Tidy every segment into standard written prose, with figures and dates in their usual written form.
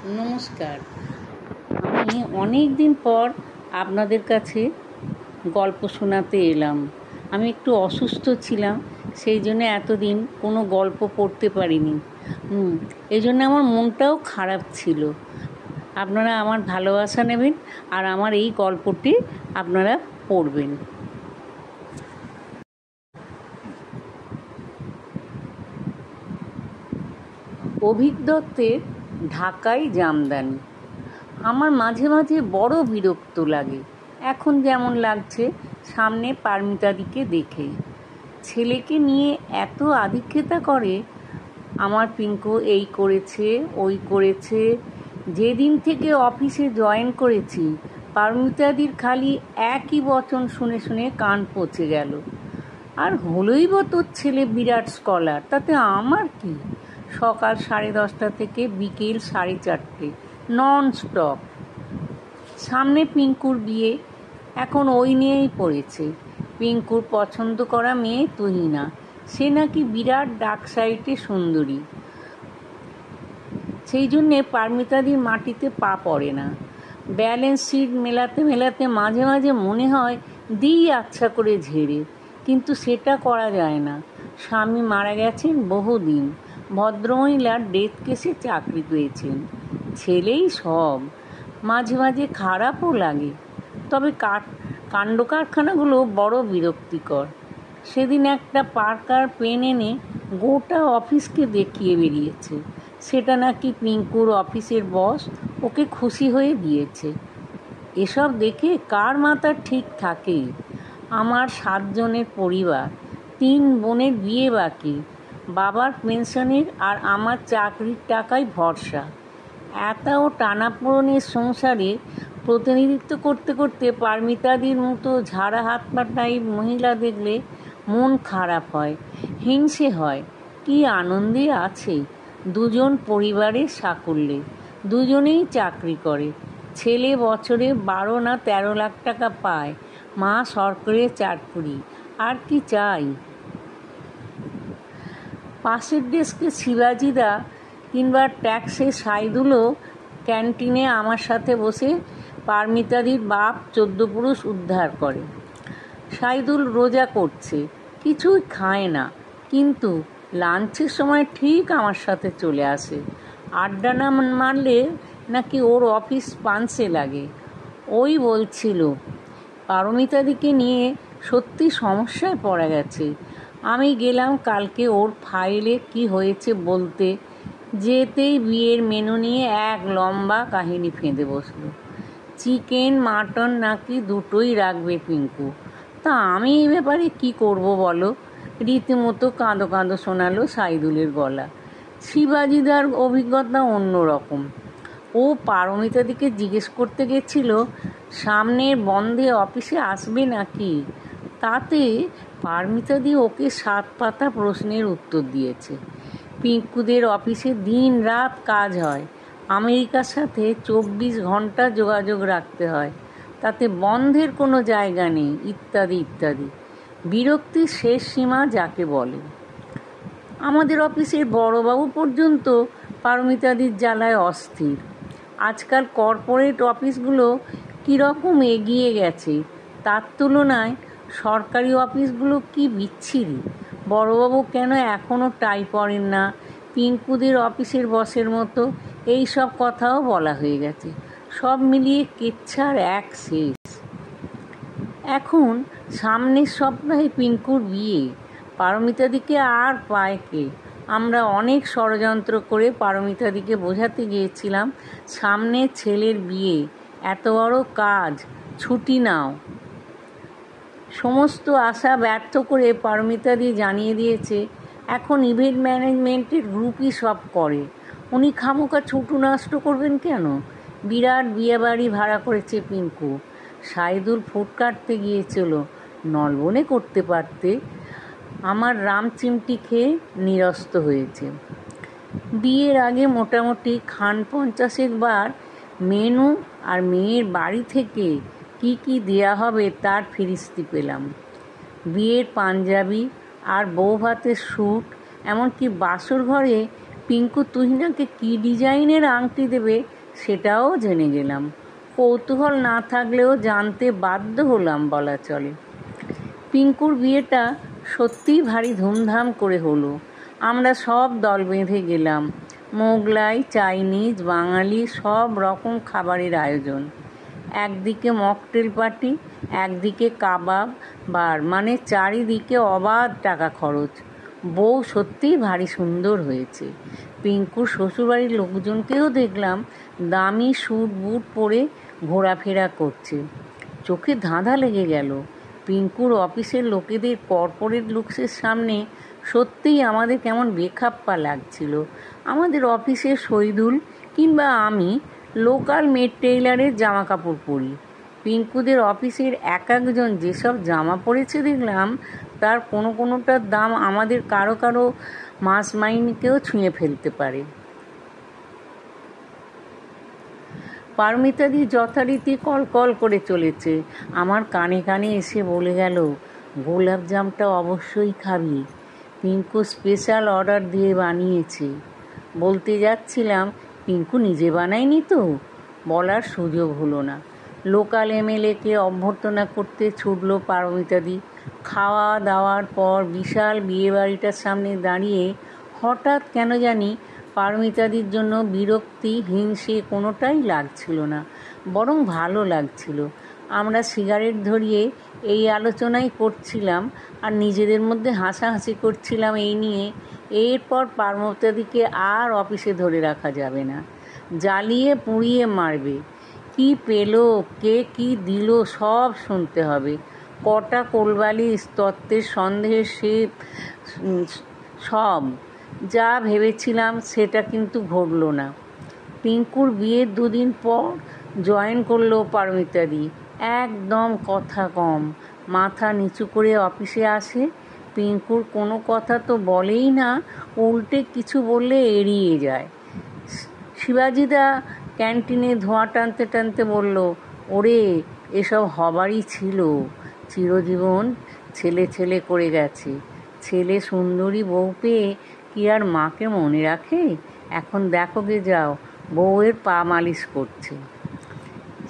নমস্কার। আমি অনেক দিন পর আপনাদের কাছে গল্প শোনাতে এলাম। আমি একটু অসুস্থ ছিলাম, সেই জন্য এতদিন কোনো গল্প পড়তে পারিনি। এই জন্য আমার মনটাও খারাপ ছিল। আপনারা আমার ভালোবাসা নেবেন আর আমার এই গল্পটি আপনারা পড়বেন। অভিক দত্তের ঢাকাই জামদানি। আমার মাঝে মাঝে বড় বিরক্ত লাগে, এখন যেমন লাগছে সামনে পারমিতাদিকে দেখে। ছেলেকে নিয়ে এত আধিক্যতা করে, আমার পিঙ্কু এই করেছে ওই করেছে। যেদিন থেকে অফিসে জয়েন করেছি পারমিতাদির খালি একই বচন শুনে শুনে কান পচে গেল। আর হলোই বা তোর ছেলে বিরাট স্কলার, তাতে আমার কি? সকাল 10:30 থেকে বিকেল 4:30 নন স্টপ। সামনে পিঙ্কুর বিয়ে, এখন ওই নিয়েই পড়েছে। পিঙ্কুর পছন্দ করা মেয়ে তুহিনা, সে নাকি বিরাট ডাক সাইটে সুন্দরী, সেই জন্যে পারমিতাদির মাটিতে পা পড়ে না। ব্যালেন্স শিট মেলাতে মেলাতে মাঝে মাঝে মনে হয় দিই আচ্ছা করে ঝেড়ে, কিন্তু সেটা করা যায় না। স্বামী মারা গেছেন বহুদিন, ভদ্রমহিলার ডেথ কেসে চাকরি পেয়েছেন। ছেলেই সব। মাঝে মাঝে খারাপও লাগে, তবে কাণ্ড কারখানাগুলো বড় বিরক্তিকর। সেদিন একটা পার্কার পেন এনে গোটা অফিসকে দেখিয়ে বেরিয়েছে, সেটা নাকি পিঙ্কুর অফিসের বস ওকে খুশি হয়ে দিয়েছে। এসব দেখে কার মাথা ঠিক থাকে? আমার 7 জনের পরিবার, 3 বোনের বিয়ে বাকি, বাবার পেনশনের আর আমার চাকরির টাকায় ভরসা। এত টানাপোড়েনের সংসারে প্রতিনিধিত্ব করতে করতে পারমিতাদির মতো ঝাড়া হাত পা টাইপ মহিলা দেখলে মন খারাপ হয়, হিংসে হয়। কি আনন্দে আছে দুজন পরিবারের সাকল্যে। দুজনেই চাকরি করে। ছেলে বছরে 12 না 13 লাখ টাকা পায়, মা সরকারের চাকরি। আর কি চাই? পাশের ডেস্কে শিবাজিদা কিংবা ট্যাক্সে সাইদুলও ক্যান্টিনে আমার সাথে বসে পারমিতাদির বাপ 14 পুরুষ উদ্ধার করে। সাইদুল রোজা করছে, কিছুই খায় না, কিন্তু লাঞ্চের সময় ঠিক আমার সাথে চলে আসে। আড্ডা না মারলে নাকি ওর অফিস পাঞ্চে লাগে। ওই বলছিল পারমিতাদিকে নিয়ে সত্যি সমস্যায় পড়ে গেছে। আমি গেলাম কালকে ওর ফাইলে কি হয়েছে বলতে, যেতেই বিয়ের মেনু নিয়ে এক লম্বা কাহিনী ফেঁদে বসলো। চিকেন মাটন নাকি দুটোই রাখবে পিঙ্কু। তা আমি এ ব্যাপারে কি করব বলো? রীতিমতো কাঁদো কাঁদো শোনালো সাইদুলের গলা। শিবাজিদার অভিজ্ঞতা অন্যরকম। ও পারমিতাদিকে জিজ্ঞেস করতে গেছিল সামনের বন্ধে অফিসে আসবে নাকি। তাতে পারমিতাদি ওকে 7 পাতা প্রশ্নের উত্তর দিয়েছে। পিঙ্কুদের অফিসে দিন রাত কাজ হয়, আমেরিকার সাথে 24 ঘন্টা যোগাযোগ রাখতে হয়, তাতে বন্ধের কোনো জায়গা নেই, ইত্যাদি ইত্যাদি। বিরক্তির শেষ সীমা যাকে বলে। আমাদের অফিসের বড়বাবু পর্যন্ত পারমিতাদির জ্বালায় অস্থির। আজকাল কর্পোরেট অফিসগুলো কীরকম এগিয়ে গেছে, তার তুলনায় সরকারি অফিসগুলো কি বিচ্ছিরি। বড়বাবু কেন এখনও টাই পরেন না, পিঙ্কুদের অফিসের বসের মতো, এই সব কথাও বলা হয়ে গেছে। সব মিলিয়ে কেচ্ছার এক শেষ। এখন সামনের সপ্তাহে পিঙ্কুর বিয়ে, পারমিতাদিকে আর পায় কে? আমরা অনেক ষড়যন্ত্র করে পারমিতাদিকে বোঝাতে গিয়েছিলাম সামনে ছেলের বিয়ে, এত বড় কাজ, ছুটি নাও। সমস্ত আশা ব্যর্থ করে পারমিতাদি জানিয়ে দিয়েছে এখন ইভেন্ট ম্যানেজমেন্টের গ্রুপই সব করে, উনি খামোকা ছুটি নষ্ট করবেন কেন? বিরাট বিয়েবাড়ি ভাড়া করেছে পিঙ্কু। সাইদুল ফুট কাটতে গিয়েছিল, নলবনে করতে পারতে। আমার রাম চিমটি খেয়ে নিরস্ত হয়েছে। বিয়ের আগে মোটামুটি 50 বার মেনু আর মেয়ের বাড়ি থেকে কি কি দেয়া হবে তার ফিরিস্তি পেলাম। বিয়ের পাঞ্জাবি আর বউ ভাতের স্যুট, এমনকি বাসর ঘরে পিঙ্কু তুহিনাকে কী ডিজাইনের আংটি দেবে সেটাও জেনে গেলাম। কৌতূহল না থাকলেও জানতে বাধ্য হলাম বলা চলে। পিঙ্কুর বিয়েটা সত্যিই ভারী ধুমধাম করে হলো। আমরা সব দল বেঁধে গেলাম। মোগলাই, চাইনিজ, বাঙালি সব রকম খাবারের আয়োজন। একদিকে মকটেল পার্টি, একদিকে কাবাব বার, মানে চারিদিকে অবাধ টাকা খরচ। বউ সত্যিই ভারী সুন্দর হয়েছে। পিঙ্কুর শ্বশুরবাড়ির লোকজনকেও দেখলাম দামি স্যুট বুট পরে ঘোরাফেরা করছে। চোখে ধাঁধা লেগে গেল। পিঙ্কুর অফিসের লোকেদের কর্পোরেট লুকসের সামনে সত্যিই আমাদের কেমন বেখাপ্পা লাগছিল। আমাদের অফিসে শহীদুল কিংবা আমি লোকাল মেড টেইলারের জামা কাপড় পরি। পিঙ্কুদের অফিসের এক একজন যেসব জামা পরেছে দেখলাম, তার কোনোটার দাম আমাদের কারো কারো মাস মাইনেকেও ছুঁয়ে ফেলতে পারে। পারমিতাদি যথারীতি কলকল করে চলেছে। আমার কানে কানে এসে বলে গেল, গোলাপ জামটা অবশ্যই খাবি, পিঙ্কু স্পেশাল অর্ডার দিয়ে বানিয়েছে। বলতে যাচ্ছিলাম, পিঙ্কু নিজে বানায়নি তো? বলার সুযোগ হলো না। লোকাল এমএলএকে অভ্যর্থনা করতে ছুটল পারমিতাদি। খাওয়া দাওয়ার পর বিশাল বিয়েবাড়িটার সামনে দাঁড়িয়ে হঠাৎ কেন জানি পারমিতাদির জন্য বিরক্তি, হিংসে কোনোটাই লাগছিল না, বরং ভালো লাগছিল। আমরা সিগারেট ধরিয়ে এই আলোচনাই করছিলাম আর নিজেদের মধ্যে হাসাহাসি করছিলাম এই নিয়ে, এরপর পারমিতাদিকে আর অফিসে ধরে রাখা যাবে না, জ্বালিয়ে পুড়িয়ে মারবে। কি পেল, কে কি দিল সব শুনতে হবে। কটা কোলবালিশ, তত্ত্বের সন্দেহের সে সব যা ভেবেছিলাম সেটা কিন্তু ঘটল না। পিঙ্কুর বিয়ের দুদিন পর জয়েন করলো পারমিতাদি। একদম কথা কম, মাথা নিচু করে অফিসে আসে। পিঙ্কুর কোনো কথা তো বলেই না, উল্টে কিছু বললে এড়িয়ে যায়। শিবাজিদা ক্যান্টিনে ধোঁয়া টানতে টানতে বলল, ওরে এসব হবারই ছিল, চিরজীবন ছেলে ছেলে করে গেছে। ছেলে সুন্দরী বউ পেয়ে কি আর মাকে মনে রাখে? এখন দেখো গে যাও, বউয়ের পা মালিশ করছে।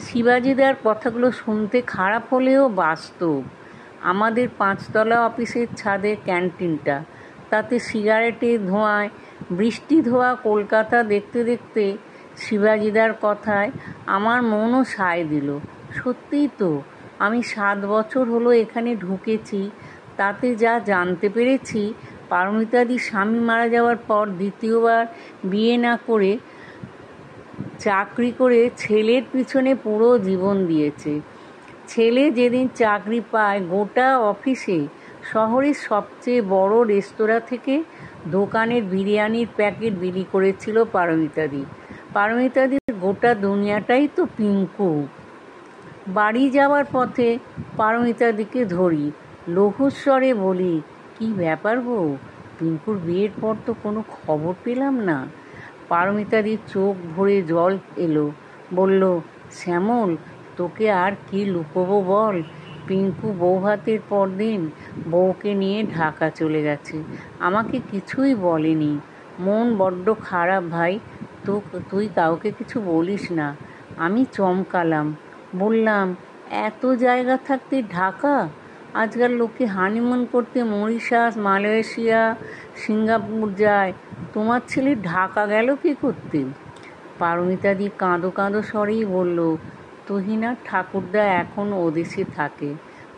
শিবাজিদার কথাগুলো শুনতে খারাপ হলেও বাস্তব। আমাদের 5তলা অফিসের ছাদে ক্যান্টিনটা, তাতে সিগারেটের ধোঁয়ায় বৃষ্টি ধোয়া কলকাতা দেখতে দেখতে শিবাজিদার কথায় আমার মনও সায় দিল। সত্যিই তো, আমি 7 বছর হলো এখানে ঢুকেছি, তাতে যা জানতে পেরেছি, পারমিতাদি স্বামী মারা যাওয়ার পর দ্বিতীয়বার বিয়ে না করে চাকরি করে ছেলের পিছনে পুরো জীবন দিয়েছে। ছেলে যেদিন চাকরি পায়, গোটা অফিসে শহরের সবচেয়ে বড় রেস্তোরাঁ থেকে দোকানের বিরিয়ানির প্যাকেট বিলি করেছিল পারমিতাদি। পারমিতাদির গোটা দুনিয়াটাই তো পিঙ্কু। বাড়ি যাওয়ার পথে পারমিতাদিকে ধরি, লঘুস্বরে বলি, কি ব্যাপার গো, পিঙ্কুর বিয়ের পর তো কোনো খবর পেলাম না। পারমিতাদির চোখ ভরে জল এলো। বলল, শ্যামল, তোকে আর কি লুকোবো বল, পিঙ্কু বৌভাতের পরদিন বউকে নিয়ে ঢাকা চলে গেছে। আমাকে কিছুই বলেনি। মন বড্ড খারাপ ভাই, তুই কাউকে কিছু বলিস না। আমি চমকালাম, বললাম, এত জায়গা থাকতে ঢাকা? আজকাল লোকে হানিমুন করতে মরিশাস, মালয়েশিয়া, সিঙ্গাপুর যায়, তোমার ছেলে ঢাকা গেল কী করতে? পারমিতাদি কাঁদো কাঁদো স্বরেই বলল, তুহিনার ঠাকুরদা এখন ওদেশে থাকে,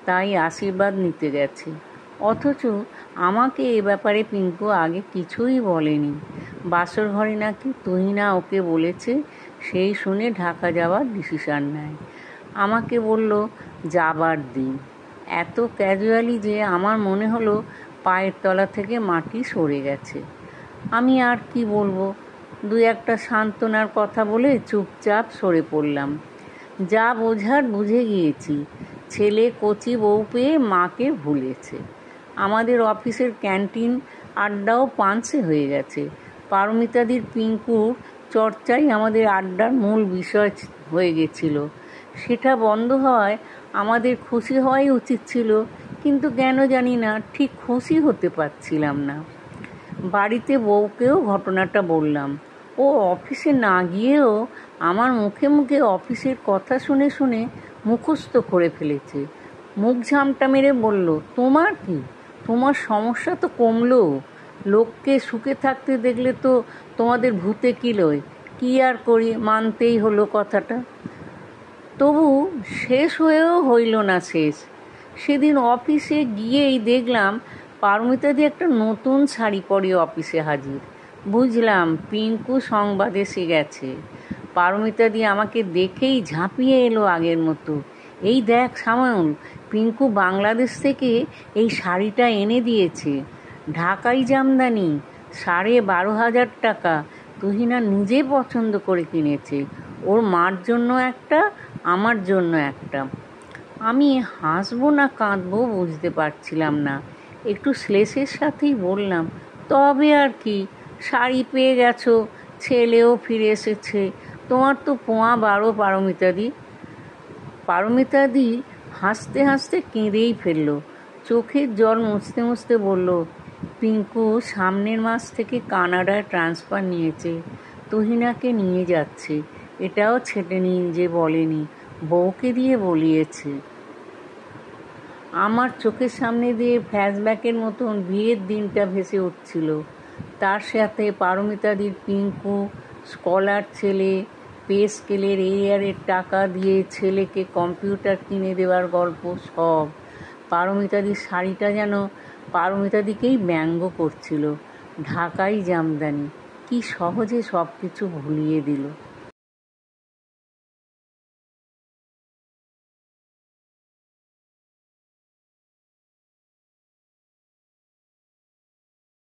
তাই আশীর্বাদ নিতে গেছে। অথচ আমাকে এ ব্যাপারে পিঙ্কু আগে কিছুই বলেনি। বাসর ঘরে নাকি তুহিনা ওকে বলেছে, সেই শুনে ঢাকা যাওয়ার ডিসিশন নেয়। আমাকে বলল যাবার দিন, এত ক্যাজুয়ালি যে আমার মনে হলো পায়ের তলা থেকে মাটি সরে গেছে। আমি আর কি বলবো, 2-1টা সান্ত্বনার কথা বলে চুপচাপ সরে পড়লাম। যা বোঝার বুঝে গিয়েছি, ছেলে কচি বউ পেয়ে মাকে ভুলেছে। আমাদের অফিসের ক্যান্টিন আড্ডাও পাঞ্চে হয়ে গেছে। পারমিতাদির পিঙ্কুর চর্চাই আমাদের আড্ডার মূল বিষয় হয়ে গেছিল। সেটা বন্ধ হওয়ায় আমাদের খুশি হওয়াই উচিত ছিল, কিন্তু কেন জানি না ঠিক খুশি হতে পারছিলাম না। বাড়িতে বউকেও ঘটনাটা বললাম। ও অফিসে না গিয়েও আমার মুখে মুখে অফিসের কথা শুনে শুনে মুখস্থ করে ফেলেছে। মুখ ঝামটা মেরে বলল, তোমার কি, তোমার সমস্যা তো কমলো। লোককে সুখে থাকতে দেখলে তো তোমাদের ভূতে কিলোয়। কী আর করি, মানতেই হলো কথাটা। তবু শেষ হয়েও হইল না শেষ। সেদিন অফিসে গিয়েই দেখলাম পারমিতাদি একটা নতুন শাড়ি পরে অফিসে হাজির। বুঝলাম পিঙ্কু সংবাদ এসে গেছে। পারমিতাদি আমাকে দেখেই ঝাঁপিয়ে এলো আগের মতো। এই দেখ সামায়ুল, পিঙ্কু বাংলাদেশ থেকে এই শাড়িটা এনে দিয়েছে। ঢাকাই জামদানি, 12,500 টাকা। তুহিনা নিজে পছন্দ করে কিনেছে। ওর মার জন্য একটা, আমার জন্য একটা। আমি হাসবো না কাঁদবো বুঝতে পারছিলাম না। একটু শ্লেষের সাথেই বললাম, তবে আর কি, শাড়ি পেয়ে গেছো, ছেলেও ফিরে এসেছে, তোমার তো পোয়া 12 পারমিতাদি। পারমিতাদি হাসতে হাসতে কেঁদেই ফেলল। চোখের জল মুছতে মুছতে বলল, পিঙ্কু সামনের মাস থেকে কানাডায় ট্রান্সফার নিয়েছে, তুহিনাকে নিয়ে যাচ্ছে। এটাও ছেটে নিজে বলেনি, বউকে দিয়ে বলিয়েছে। আমার চোখের সামনে দিয়ে ফ্ল্যাশব্যাকের মতন বিয়ের দিনটা ভেসে উঠছিল। তার সাথে পারমিতাদির পিঙ্কু, স্কলার ছেলে, পে স্কেলের এয়ারের টাকা দিয়ে ছেলেকে কম্পিউটার কিনে দেওয়ার গল্প সব। পারমিতাদির শাড়িটা যেন পারমিতাদিকেই ব্যঙ্গ করছিল। ঢাকাই জামদানি, কি সহজে সব কিছু ভুলিয়ে দিল।